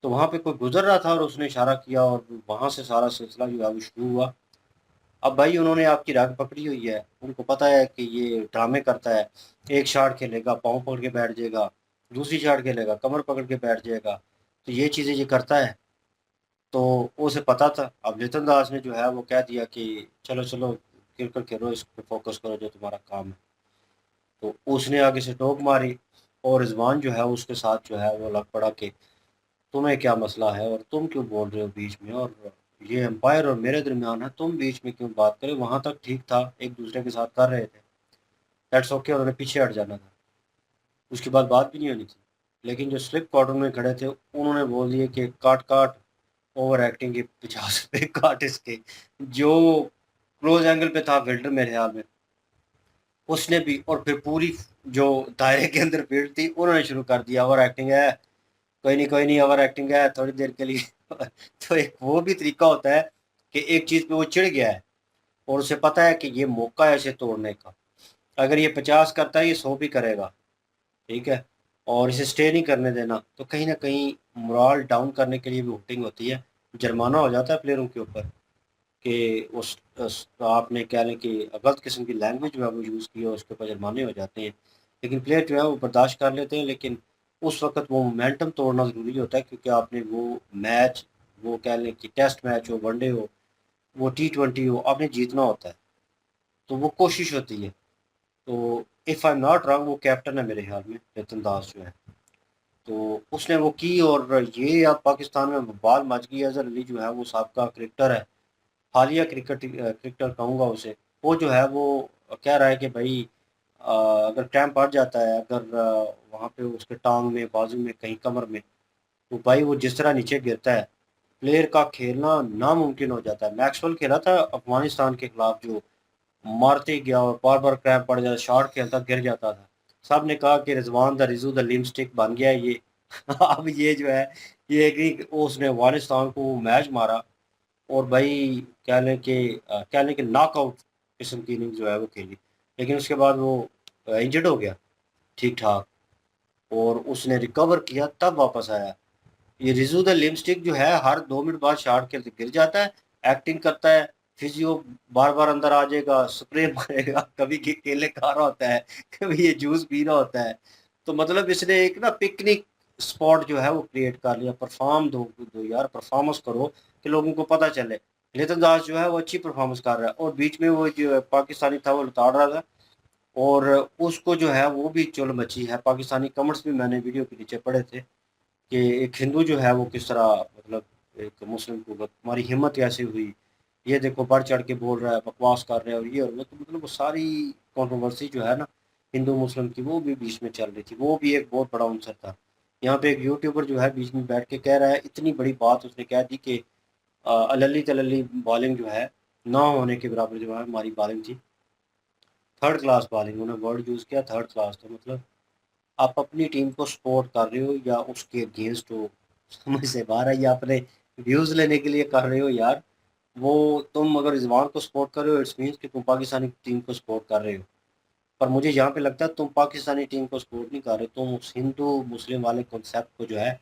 Speaker 1: तो वहाँ पे कोई गुजर रहा था और उसने इशारा किया और वहाँ से सारा सिलसिला जो है वो शुरू हुआ। अब भाई उन्होंने आपकी रग पकड़ी हुई है, उनको पता है कि ये ड्रामे करता है, एक शॉट खेलेगा पाँव पकड़ के बैठ जाएगा, दूसरी शॉट खेलेगा कमर पकड़ के बैठ जाएगा, तो ये चीज़ें ये करता है। तो उसे पता था। अब लिटन दास ने जो है वो कह दिया कि चलो चलो क्रिकेट खेलो, इस पर फोकस करो जो तुम्हारा काम है। तो उसने आगे से टोक मारी और रिजवान जो है उसके साथ जो है वो लग पड़ा कि तुम्हें क्या मसला है और तुम क्यों बोल रहे हो बीच में, और ये एम्पायर और मेरे दरमियान है, तुम बीच में क्यों बात करें। वहाँ तक ठीक था, एक दूसरे के साथ कर रहे थे, दैट्स ओके, उन्होंने पीछे हट जाना था, उसके बाद बात भी नहीं होनी थी। लेकिन जो स्लिप कॉर्नर में खड़े थे उन्होंने बोल दिए कि काट काट, ओवर एक्टिंग के 50 रुपये काट इसके। जो क्लोज एंगल पे था फील्डर मेरे ख्याल में, उसने भी, और फिर पूरी जो दायरे के अंदर फील्ड थी उन्होंने शुरू कर दिया, ओवर एक्टिंग है, कोई नहीं ओवर एक्टिंग है थोड़ी देर के लिए। तो एक वो भी तरीका होता है कि एक चीज़ पे वो चिढ़ गया है और उसे पता है कि ये मौका है इसे तोड़ने का, अगर ये 50 करता है ये 100 भी करेगा, ठीक है, और इसे स्टे नहीं करने देना, तो कहीं ना कहीं मोरल डाउन करने के लिए भी हुटिंग होती है, जुर्माना हो जाता है प्लेयरों के ऊपर कि आपने कह लें कि गलत किस्म की लैंग्वेज जो है वो यूज़ की है, उसके ऊपर जुर्माने हो जाते हैं। लेकिन प्लेयर जो है वो बर्दाश्त कर लेते हैं, लेकिन उस वक्त वो मोमेंटम तोड़ना ज़रूरी होता है, क्योंकि आपने वो मैच, वो कह लें कि टेस्ट मैच हो, वनडे हो, वो T20 हो, आपने जीतना होता है, तो वो कोशिश होती है। तो if I am not wrong वो कैप्टन है मेरे ख्याल में, लिटन दास जो है, तो उसने वो की। और ये अब पाकिस्तान में बवाल मच गई है। अजहर अली जो है वो साबका क्रिकेटर है, हालिया क्रिकेटर कहूँगा उसे, वो जो है वो कह रहा है कि भाई अगर क्रैम्प पड़ जाता है, अगर वहाँ पे उसके टांग में, बाजू में, कहीं कमर में, तो भाई वो जिस तरह नीचे गिरता है, प्लेयर का खेलना नामुमकिन हो जाता है। मैक्सवेल खेला था अफगानिस्तान के खिलाफ, जो मारते गया और बार बार क्रैम्प पड़ जाता, शॉट खेलता गिर जाता था, सब ने कहा कि रिजवान द रिजू द लिमस्टिक बन गया है ये। अब ये जो है, ये कि उसने अफगानिस्तान को मैच मारा और भाई कह लें कि नॉकआउट किस्म की इनिंग जो है वो खेली, लेकिन उसके बाद वो इंजर्ड हो गया ठीक ठाक, और उसने रिकवर किया तब वापस आया। ये रिजू द लिमस्टिक जो है हर 2 मिनट बाद शॉट खेलते गिर जाता है, एक्टिंग करता है, फिजियो बार बार अंदर आ जाएगा, स्प्रे मारेगा, कभी केले खा रहा होता है, कभी ये जूस पी रहा होता है। तो मतलब इसने एक ना पिकनिक स्पॉट जो है वो क्रिएट कर लिया। परफॉर्म दो यार, परफॉर्मेंस करो कि लोगों को पता चले। लिटन दास जो है वो अच्छी परफॉर्मेंस कर रहा है, और बीच में वो जो पाकिस्तानी था वो लताड़ रहा था, और उसको जो है वो भी चुल मची है। पाकिस्तानी कमेंट्स भी मैंने वीडियो के नीचे पढ़े थे कि एक हिंदू जो है वो किस तरह, मतलब एक मुस्लिम को, तुम्हारी हिम्मत कैसे हुई, ये देखो बढ़ चढ़ के बोल रहा है, बकवास कर रहा है और ये और वो। तो मतलब वो सारी कंट्रोवर्सी जो है ना हिंदू मुस्लिम की, वो भी बीच में चल रही थी, वो भी एक बहुत बड़ा आंसर था। यहाँ पे एक यूट्यूबर जो है बीच में बैठ के कह रहा है, इतनी बड़ी बात उसने कह दी कि अल्ली तल्ली बॉलिंग जो है ना होने के बराबर जो है हमारी बॉलिंग थी, थर्ड क्लास बॉलिंग, उन्होंने वर्ड यूज़ किया थर्ड क्लास। तो मतलब आप अपनी टीम को सपोर्ट कर रहे हो या उसके अगेंस्ट हो, समझ से बाहर है, या अपने व्यूज़ लेने के लिए कर रहे हो यार। वो तुम अगर रिजवान को सपोर्ट कर रहे हो इट्स मीन्स कि तुम पाकिस्तानी टीम को सपोर्ट कर रहे हो, पर मुझे यहाँ पे लगता है तुम पाकिस्तानी टीम को सपोर्ट नहीं कर रहे, तुम उस हिंदू मुस्लिम वाले कॉन्सेप्ट को जो है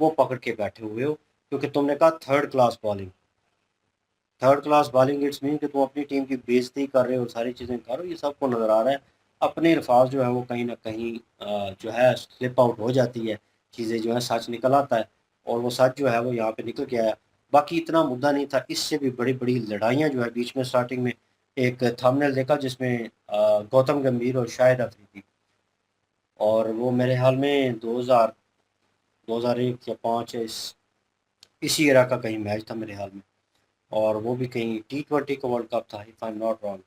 Speaker 1: वो पकड़ के बैठे हुए हो, क्योंकि तुमने कहा third class bowling it's mean कि तुम अपनी टीम की बेइज्जती कर रहे हो, सारी चीज़ें कर रहे हो, ये सबको नज़र आ रहा है। अपने अल्फाज जो है वो कहीं ना कहीं जो है स्लिप आउट हो जाती है, चीज़ें जो है सच निकल आता है, और वो सच जो है वो यहाँ पे निकल के आया। बाकी इतना मुद्दा नहीं था, इससे भी बड़ी बड़ी लड़ाइयाँ जो है बीच में स्टार्टिंग में एक थंबनेल देखा जिसमें गौतम गंभीर और शाहिद अफरीदी, और वो मेरे हाल में 2001 या 5 इसी एरा का कहीं मैच था मेरे हाल में, और वो भी कहीं T20 का वर्ल्ड कप था if I am not wrong.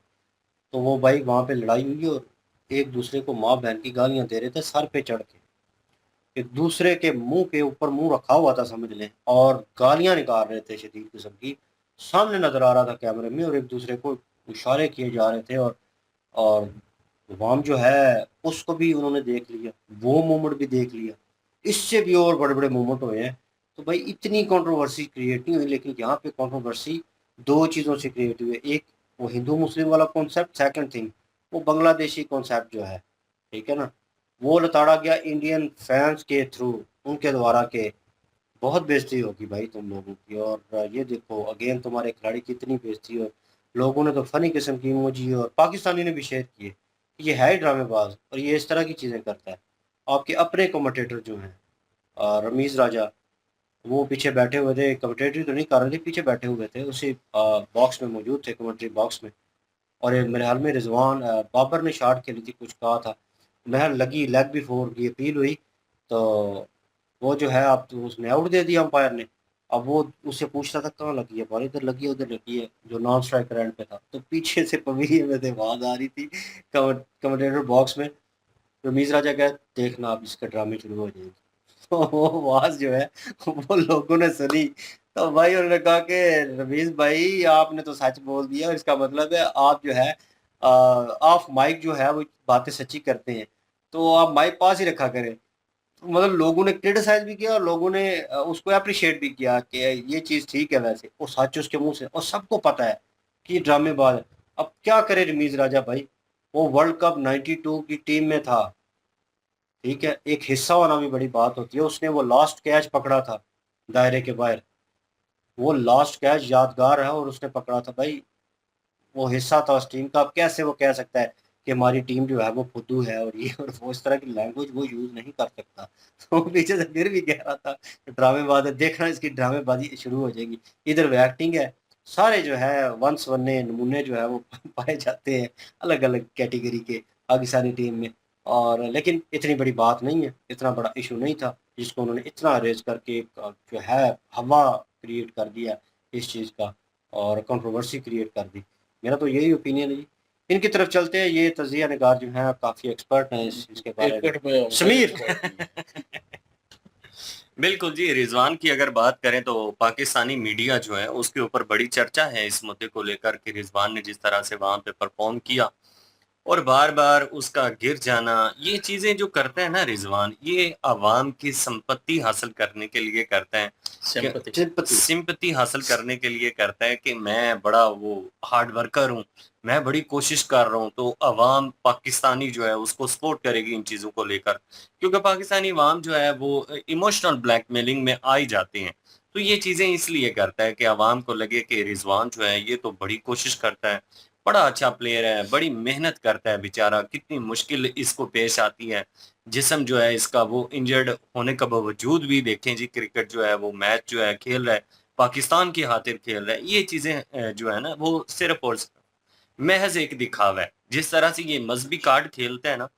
Speaker 1: तो वो भाई वहाँ पे लड़ाई हुई और एक दूसरे को माँ बहन की गालियाँ दे रहे थे सर पे चढ़ के, एक दूसरे के मुंह के ऊपर मुंह रखा हुआ था समझ लें, और गालियाँ निकाल रहे थे शदीद किस्म की, सामने नज़र आ रहा था कैमरे में, और एक दूसरे को इशारे किए जा रहे थे, और वाम जो है उसको भी उन्होंने देख लिया, वो मोमेंट भी देख लिया, इससे भी और बड़े बड़े मोमेंट हुए हैं। तो भाई इतनी कंट्रोवर्सी क्रिएट नहीं हुई, लेकिन यहाँ पे कंट्रोवर्सी दो चीज़ों से क्रिएट हुई है। एक वो हिंदू मुस्लिम वाला कॉन्सेप्ट, सेकंड थिंग वो बांग्लादेशी कॉन्सेप्ट जो है, ठीक है ना, वो लताड़ा गया इंडियन फैंस के थ्रू, उनके द्वारा के बहुत बेइज्जती होगी भाई तुम लोगों की। और ये देखो अगेन तुम्हारे खिलाड़ी की इतनी बेइज्जती, और लोगों ने तो फनी किस्म की इमोजी और पाकिस्तानी ने भी शेयर किए, ये है ही ड्रामेबाज और ये इस तरह की चीज़ें करता है। आपके अपने कमेंटेटर जो हैं रमीज़ राजा, वो पीछे बैठे हुए थे, कमेंटेटरी तो नहीं कर रहे थे, पीछे बैठे हुए थे, उसी बॉक्स में मौजूद थे, कमेंट्री बॉक्स में। और ये मेरे हाल में रिजवान बाबर ने शॉट खेली थी, कुछ कहा था, मैं लगी लेग भी फोर की अपील हुई, तो वो जो है अब तो उसने आउट दे दिया अंपायर ने। अब वो उससे पूछ रहा था कहाँ लगी है बॉल, इधर लगी है उधर लगी है, जो नॉन स्ट्राइकर एंड पे था, तो पीछे से पवेलियन में से आवाज आ रही थी कमेंटेटर बॉक्स में, रमीज राजा कह देखना आप इसके ड्रामे शुरू हो जाएंगे। तो वो आवाज जो है वो लोगों ने सुनी, तो भाई उन्होंने कहा कि रमीज भाई आपने तो सच बोल दिया, इसका मतलब है आप जो है ऑफ माइक जो है वो बातें सच्ची करते हैं, तो आप माइक पास ही रखा करें। तो मतलब लोगों ने क्रिटिसाइज भी किया और लोगों ने उसको अप्रिशिएट भी किया कि ये चीज़ ठीक है, वैसे वो सच उसके मुंह से, और सबको पता है कि ये ड्रामेबाज है। अब क्या करे रमीज राजा भाई, वो वर्ल्ड कप 92 की टीम में था, ठीक है, एक हिस्सा होना भी बड़ी बात होती है, उसने वो लास्ट कैच पकड़ा था दायरे के बाहर, वो लास्ट कैच यादगार है और उसने पकड़ा था भाई, वो हिस्सा था उस टीम का। अब कैसे वो कह सकता है कि हमारी टीम जो है वो फुद्दू है और ये और वो, इस तरह की लैंग्वेज वो यूज़ नहीं कर सकता। तो पीछे से फिर भी कह रहा था ड्रामेबाज है, देखना इसकी ड्रामेबाजी शुरू हो जाएगी, इधर वो एक्टिंग है, सारे जो है वंस वन्ने नमूने जो है वो पाए जाते हैं अलग अलग कैटेगरी के पाकिस्तानी टीम में। और लेकिन इतनी बड़ी बात नहीं है, इतना बड़ा इशू नहीं था जिसको उन्होंने इतना रेज करके एक जो है हवा क्रिएट कर दिया इस चीज़ का, और कंट्रोवर्सी क्रिएट कर दी। मेरा तो यही ओपिनियन है जी। इनकी तरफ चलते हैं, ये तजिया निगार जो है काफ़ी एक्सपर्ट हैं इसके बारे
Speaker 2: क्रिकेट
Speaker 1: में,
Speaker 2: में
Speaker 1: समीर।
Speaker 13: बिल्कुल जी, रिजवान की अगर बात करें तो पाकिस्तानी मीडिया जो है उसके ऊपर बड़ी चर्चा है इस मुद्दे को लेकर कि रिजवान ने जिस तरह से वहां पे परफॉर्म किया और बार बार उसका गिर जाना, ये चीजें जो करते हैं ना रिजवान, ये आवाम की संपत्ति हासिल करने के लिए करते हैं, सिंपत्ति हासिल करने के लिए करता है कि मैं बड़ा वो हार्ड वर्कर हूँ, मैं बड़ी कोशिश कर रहा हूँ, तो अवाम पाकिस्तानी जो है उसको सपोर्ट करेगी इन चीज़ों को लेकर, क्योंकि पाकिस्तानी अवाम जो है वो इमोशनल ब्लैकमेलिंग में आ ही जाते हैं। तो ये चीज़ें इसलिए करता है कि अवाम को लगे कि रिजवान जो है ये तो बड़ी कोशिश करता है, बड़ा अच्छा प्लेयर है, बड़ी मेहनत करता है बेचारा, कितनी मुश्किल इसको पेश आती है, जिस्म जो है इसका वो इंजर्ड होने का बावजूद भी देखें जी क्रिकेट जो है वो मैच जो है खेल रहा है, पाकिस्तान की खातिर खेल रहा है। ये चीज़ें जो है ना वो सिर्फ और सिर्फ महज एक दिखावा है। जिस तरह से ये मजहबी कार्ड खेलते हैं ना,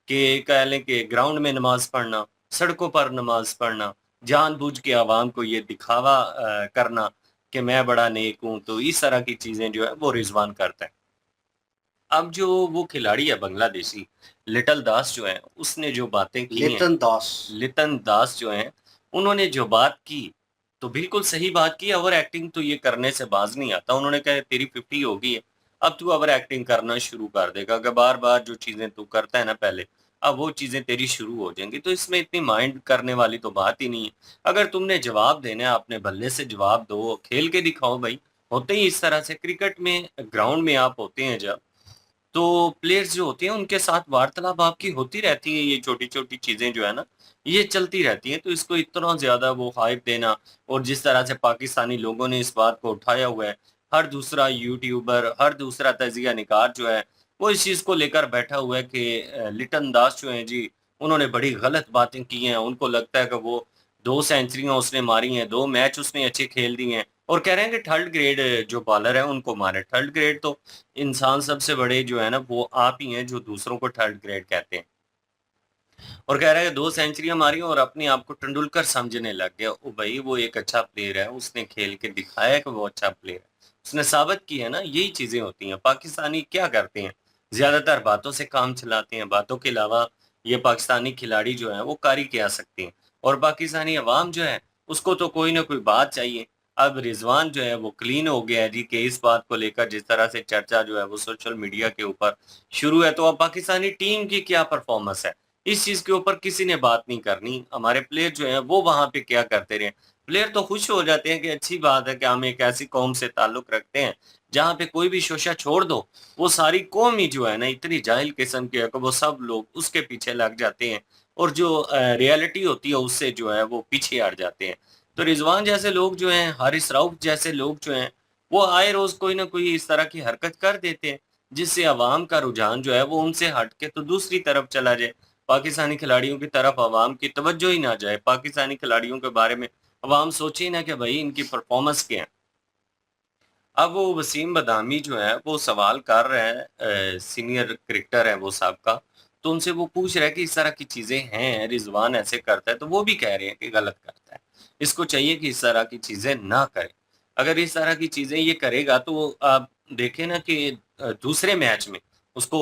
Speaker 13: कि कह लें कि ग्राउंड में नमाज पढ़ना, सड़कों पर नमाज पढ़ना, जानबूझ के आवाम को ये दिखावा करना कि मैं बड़ा नेक हूँ, तो इस तरह की चीज़ें जो है वो रिजवान करता है। अब जो वो खिलाड़ी है बांग्लादेशी लिटल दास जो है, उसने जो बातें की हैं, लिटन दास जो हैं, उन्होंने जो बात की तो बिल्कुल सही बात की। ओवर एक्टिंग तो ये करने से बाज नहीं आता। उन्होंने कहा तेरी 50 हो गई है, अब तू ओवर एक्टिंग करना शुरू कर देगा, कि बार बार जो चीजें तू करता है ना पहले, अब वो चीजें तेरी शुरू हो जाएंगी। तो इसमें इतनी माइंड करने वाली तो बात ही नहीं है। अगर तुमने जवाब देना है अपने बल्ले से जवाब दो, खेल के दिखाओ भाई, होते ही इस तरह से। क्रिकेट में ग्राउंड में आप होते हैं जब, तो प्लेयर्स जो होते हैं उनके साथ वार्तालाप आपकी होती रहती है, ये छोटी छोटी चीजें जो है ना ये चलती रहती हैं। तो इसको इतना ज्यादा वो हाइप देना, और जिस तरह से पाकिस्तानी लोगों ने इस बात को उठाया हुआ है, हर दूसरा यूट्यूबर, हर दूसरा तजिया निगार जो है वो इस चीज को लेकर बैठा हुआ है कि लिटन दास जो है जी, उन्होंने बड़ी गलत बातें की हैं। उनको लगता है कि वो 2 सेंचुरियां उसने मारी हैं, 2 मैच उसने अच्छे खेल दिए हैं, और कह रहे हैं कि थर्ड ग्रेड जो बॉलर है उनको मारे। थर्ड ग्रेड तो इंसान सबसे बड़े जो है ना वो आप ही हैं जो दूसरों को थर्ड ग्रेड कहते हैं। और कह रहा है 2 सेंचुरियां मारी और अपने आप को तेंदुलकर समझने लग गया। ओ भाई, वो एक अच्छा प्लेयर है, उसने खेल के दिखाया कि वो अच्छा प्लेयर है, उसने साबित किया है ना। यही चीजें होती हैं। पाकिस्तानी क्या करते हैं, ज्यादातर बातों से काम चलाते हैं, बातों के अलावा ये पाकिस्तानी खिलाड़ी जो है वो कारी क्या सकते हैं। और पाकिस्तानी अवाम जो है उसको तो कोई ना कोई बात चाहिए। अब रिजवान जो है वो क्लीन हो गया है जी, कि इस बात को लेकर जिस तरह से चर्चा जो है वो सोशल मीडिया के ऊपर शुरू है, तो अब पाकिस्तानी टीम की क्या परफॉर्मेंस है इस चीज के ऊपर किसी ने बात नहीं करनी। हमारे प्लेयर जो हैं वो वहां पे क्या करते रहे। प्लेयर तो खुश हो जाते हैं कि अच्छी बात है कि हम एक ऐसी कौम से ताल्लुक रखते हैं जहां पे कोई भी शोशा छोड़ दो, वो सारी कौम ही जो है ना इतनी जाहिल किस्म की है कि वो सब लोग उसके पीछे लग जाते हैं, और जो रियलिटी होती है उससे जो है वो पीछे हट जाते हैं। तो रिजवान जैसे लोग जो हैं, हारिस राउफ जैसे लोग जो हैं, वो आए रोज कोई ना कोई इस तरह की हरकत कर देते हैं, जिससे अवाम का रुझान जो है वो उनसे हट के तो दूसरी तरफ चला जाए। पाकिस्तानी खिलाड़ियों की तरफ अवाम की तवज्जो ही ना जाए, पाकिस्तानी खिलाड़ियों के बारे में अवाम सोचे ही ना कि भाई इनकी परफॉर्मेंस क्या है। अब वो वसीम बदामी जो है वो सवाल कर रहे हैं, सीनियर क्रिकेटर है वो साहब, तो उनसे वो पूछ रहे हैं कि इस तरह की चीजें हैं, रिजवान ऐसे करता है, तो वो भी कह रहे हैं कि गलत करता है, इसको चाहिए कि इस तरह की चीजें ना करे। अगर इस तरह की चीजें ये करेगा तो आप देखें ना कि दूसरे मैच में उसको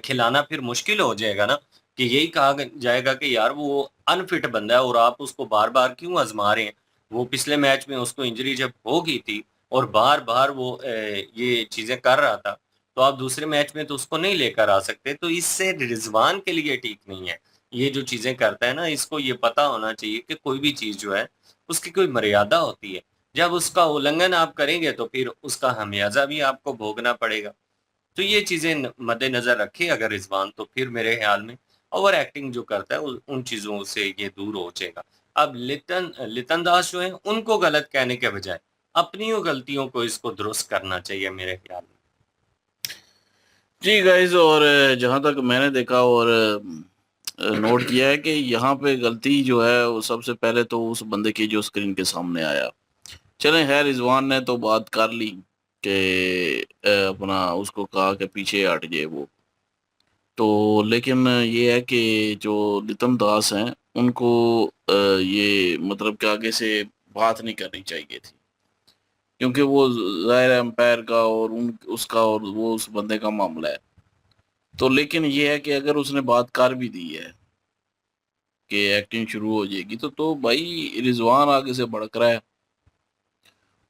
Speaker 13: खिलाना फिर मुश्किल हो जाएगा ना, कि यही कहा जाएगा कि यार वो अनफिट बंदा है और आप उसको बार बार क्यों आजमा रहे हैं। वो पिछले मैच में उसको इंजरी जब हो गई थी और बार बार वो ये चीजें कर रहा था, तो आप दूसरे मैच में तो उसको नहीं लेकर आ सकते। तो इससे रिजवान के लिए ठीक नहीं है ये जो चीजें करता है ना। इसको ये पता होना चाहिए कि कोई भी चीज जो है उसकी कोई मर्यादा होती है, जब उसका उल्लंघन आप करेंगे तो फिर उसका खमियाजा भी आपको भोगना पड़ेगा। तो ये चीजें मद्देनजर रखे अगर रिजवान, तो फिर मेरे ख्याल में ओवर एक्टिंग जो करता है उन चीजों से ये दूर हो जाएगा। अब लितन दास जो है उनको गलत कहने के बजाय अपनी गलतियों को इसको दुरुस्त करना चाहिए मेरे ख्याल में।
Speaker 2: जी गाइज, और जहां तक मैंने देखा और नोट किया है कि यहाँ पे गलती जो है वो सबसे पहले तो उस बंदे की जो स्क्रीन के सामने आया। चलें खैर, रिजवान ने तो बात कर ली कि अपना उसको कहा कि पीछे हट जाए वो, तो लेकिन ये है कि जो लितन दास हैं उनको ये मतलब कि आगे से बात नहीं करनी चाहिए थी, क्योंकि वो जाहिर एम्पायर का और उसका और वो उस बंदे का मामला है। तो लेकिन ये है कि अगर उसने बात कर भी दी है कि एक्टिंग शुरू हो जाएगी, तो भाई रिजवान आगे से भड़क रहा है,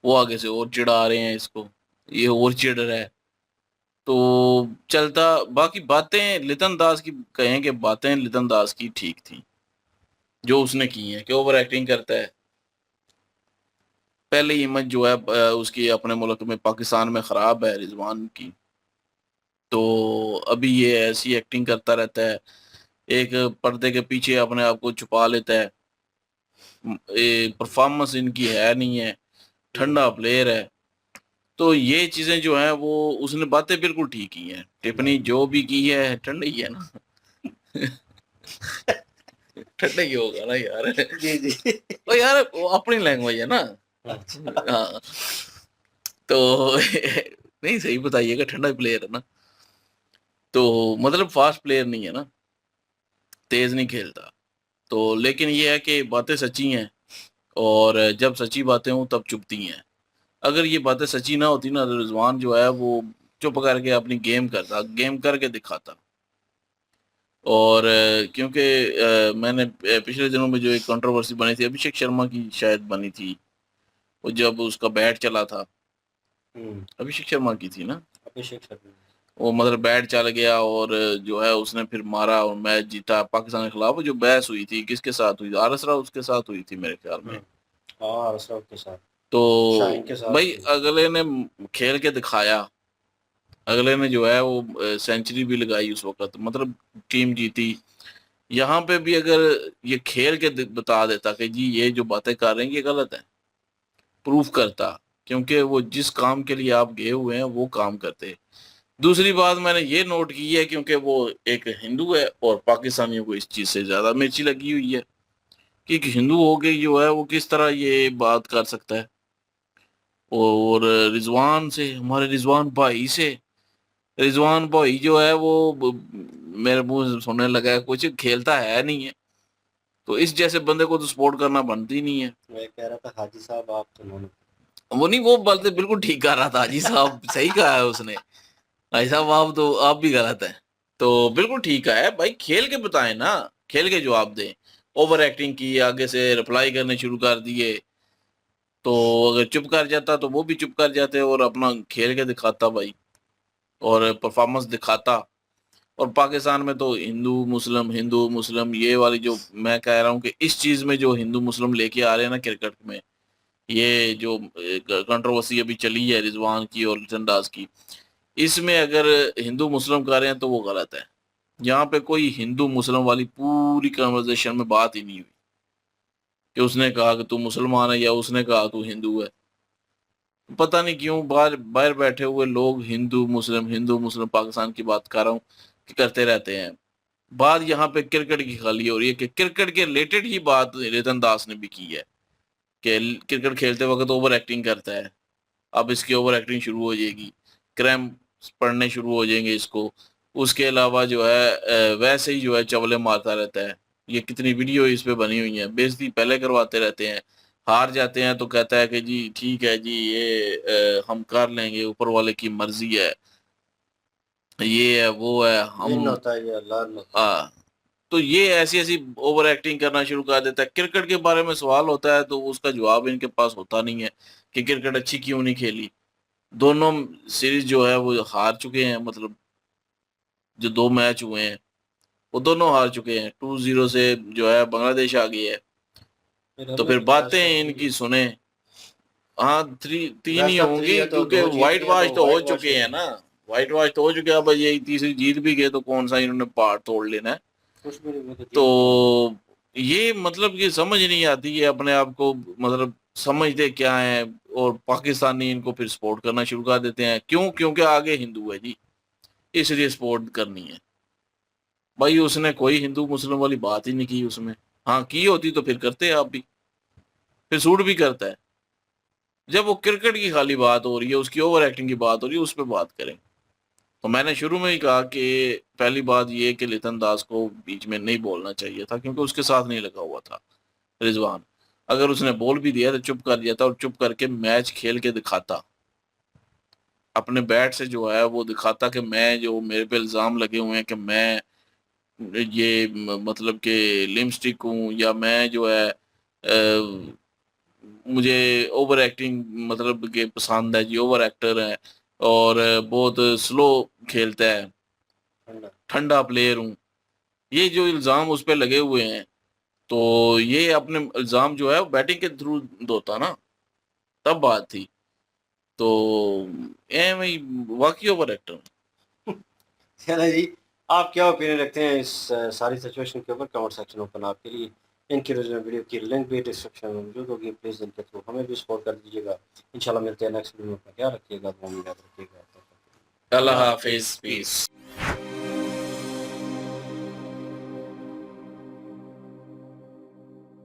Speaker 2: वो आगे से और चिढ़ा रहे हैं इसको, ये और चिढ़ रहा है, तो चलता। बाकी बातें लितन दास की कहें कि बातें लितन दास की ठीक थी जो उसने की हैं, कि ओवर एक्टिंग करता है। पहले इमेज जो है उसकी अपने मुल्क में पाकिस्तान में ख़राब है रिजवान की, तो अभी ये ऐसी एक्टिंग करता रहता है, एक पर्दे के पीछे अपने आप को छुपा लेता है। परफॉर्मेंस इनकी है नहीं है, ठंडा प्लेयर है। तो ये चीजें जो है वो उसने बातें बिल्कुल ठीक की हैं, टिप्पणी जो भी की है ठंडा ही है ना। ठंडा ही होगा ना यार।
Speaker 1: जी जी
Speaker 2: तो यार वो अपनी लैंग्वेज है ना। हाँ, तो नहीं सही बताइएगा, ठंडा प्लेयर है ना, तो मतलब फास्ट प्लेयर नहीं है ना, तेज नहीं खेलता। तो लेकिन ये है कि बातें सच्ची हैं, और जब सच्ची बातें हों तब चुभती हैं। अगर ये बातें सच्ची ना होती ना, तो रिजवान जो है वो चुप करके अपनी गेम करता, गेम करके दिखाता। और क्योंकि मैंने पिछले दिनों में जो एक कंट्रोवर्सी बनी थी, अभिषेक शर्मा की शायद बनी थी, वो जब उसका बैट चला था, अभिषेक शर्मा की थी ना,
Speaker 1: अभिषेक शर्मा,
Speaker 2: वो मतलब बैट चल गया और जो है उसने फिर मारा और मैच जीता पाकिस्तान के खिलाफ। जो बहस हुई थी किसके साथ हुई, आरएस राव उसके साथ हुई थी मेरे ख्याल में।
Speaker 1: हाँ अशरफ के साथ। शाहीन के
Speaker 2: तो
Speaker 1: साथ
Speaker 2: भाई अगले ने खेल के दिखाया, अगले ने जो है वो सेंचुरी भी लगाई उस वक्त, मतलब टीम जीती। यहाँ पे भी अगर ये खेल के बता देता कि जी ये जो बातें कर रहे हैं ये गलत है, प्रूफ करता, क्योंकि वो जिस काम के लिए आप गए हुए हैं वो काम करते। दूसरी बात मैंने ये नोट की है, क्योंकि वो एक हिंदू है और पाकिस्तानियों को इस चीज से ज्यादा मिर्ची लगी हुई है कि एक हिंदू हो के जो है वो किस तरह ये बात कर सकता है। और रिजवान से, हमारे रिजवान भाई से, रिजवान भाई जो है वो मेरे मुंह से सुनने लगा है कुछ खेलता है नहीं है, तो इस जैसे बंदे को तो सपोर्ट करना बनती नहीं है।
Speaker 1: मैं कह रहा था हाजी साहब आप तो उन्होंने
Speaker 2: वो नहीं, वो बात बिल्कुल ठीक कर रहा था हाजी साहब, सही कहा है उसने। भाई साहब आप भी गलत है, तो बिल्कुल ठीक है भाई, खेल के बताएं ना, खेल के जवाब दें। ओवर एक्टिंग की, आगे से रिप्लाई करने शुरू कर दिए, तो अगर चुप कर जाता तो वो भी चुप कर जाते और अपना खेल के दिखाता भाई, और परफॉर्मेंस दिखाता। और पाकिस्तान में तो हिंदू मुस्लिम ये वाली जो मैं कह रहा हूँ कि इस चीज में जो हिंदू मुस्लिम लेके आ रहे हैं ना क्रिकेट में, ये जो कंट्रोवर्सी अभी चली है रिजवान की और लिटन दास की, इसमें अगर हिंदू मुस्लिम कर रहे हैं तो वो गलत है। यहाँ पे कोई हिंदू मुस्लिम वाली पूरी कन्वर्सेशन में बात ही नहीं हुई कि उसने कहा कि तू मुसलमान है या उसने कहा तू हिंदू है। पता नहीं क्यों बाहर बाहर बैठे हुए लोग हिंदू मुस्लिम पाकिस्तान की बात कर रहा हूँ कि करते रहते हैं। बात यहाँ पे क्रिकेट की खाली हो रही है कि क्रिकेट के रिलेटेड ही बात रितन दास ने भी की है कि क्रिकेट खेलते वक्त ओवर एक्टिंग करता है। अब इसकी ओवर एक्टिंग शुरू हो जाएगी, क्रैम्प पड़ने शुरू हो जाएंगे इसको। उसके अलावा जो है वैसे ही जो है चवले मारता रहता है। ये कितनी वीडियो इस पे बनी हुई है, बेइज्जती पहले करवाते रहते हैं, हार जाते हैं तो कहता है कि जी ठीक है जी ये हम कर लेंगे, ऊपर वाले की मर्जी है, ये है वो है,
Speaker 1: जिन्न
Speaker 2: हम
Speaker 1: होता है या अल्लाह होता है।
Speaker 2: हाँ। तो ये ऐसी ऐसी ओवर एक्टिंग करना शुरू कर देता है। क्रिकेट के बारे में सवाल होता है तो उसका जवाब इनके पास होता नहीं है कि क्रिकेट अच्छी क्यों नहीं खेली। दोनों सीरीज जो है वो हार चुके हैं, मतलब जो 2 मैच हुए हैं वो दोनों हार चुके हैं। 2-0 से जो है बांग्लादेश आ गई है। तो फिर बातें इनकी सुने, हाँ 3 ही होंगी क्योंकि व्हाइट वॉश तो हो चुके हैं ना, व्हाइट वॉश तो हो चुके हैं। अब ये तीसरी जीत भी गए तो कौन सा इन्होंने पार्ट तोड़ लेना है।
Speaker 1: कुछ भी नहीं होता।
Speaker 2: तो ये मतलब कि समझ नहीं आती है अपने आप को, मतलब समझते क्या है, और पाकिस्तानी इनको फिर सपोर्ट करना शुरू कर देते हैं। क्यों? क्योंकि आगे हिंदू है जी, इसलिए सपोर्ट करनी है। भाई उसने कोई हिंदू मुस्लिम वाली बात ही नहीं की उसमें, हाँ की होती तो फिर करते आप भी, फिर सूट भी करता है। जब वो क्रिकेट की खाली बात हो रही है, उसकी ओवर एक्टिंग की बात हो रही है, उस पर बात करें। तो मैंने शुरू में ही कहा कि पहली बात ये कि लितन दास को बीच में नहीं बोलना चाहिए था, क्योंकि उसके साथ नहीं लगा हुआ था रिजवान। अगर उसने बोल भी दिया तो चुप कर जाता और चुप करके मैच खेल के दिखाता, अपने बैट से जो है वो दिखाता कि मैं जो मेरे पे इल्जाम लगे हुए हैं कि मैं ये मतलब कि लिपस्टिक हूँ, या मैं जो है मुझे ओवर एक्टिंग मतलब कि पसंद है जी, ओवर एक्टर है और बहुत स्लो खेलता है, ठंडा प्लेयर हूँ, ये जो इल्ज़ाम उस पर लगे हुए हैं, तो ये अपने इल्ज़ाम जो है बैटिंग के थ्रू धोता ना, तब बात थी। तो वाकई ओवर एक्टर।
Speaker 1: चलो जी, आप क्या ओपिनियन रखते हैं इस सारी सिचुएशन के ऊपर? कमेंट सेक्शन ओपन आपके लिए। इनकी वीडियो की लिंक भी डिस्क्रिप्शन में मौजूद होगी, प्लीज़ इनके थ्रू हमें भी सपोर्ट कर दीजिएगा। इंशाल्लाह मिलते हैं नेक्स्ट वीडियो में। क्या रखिएगा, रखिएगा।
Speaker 2: अल्लाह हाफिज़, पीस।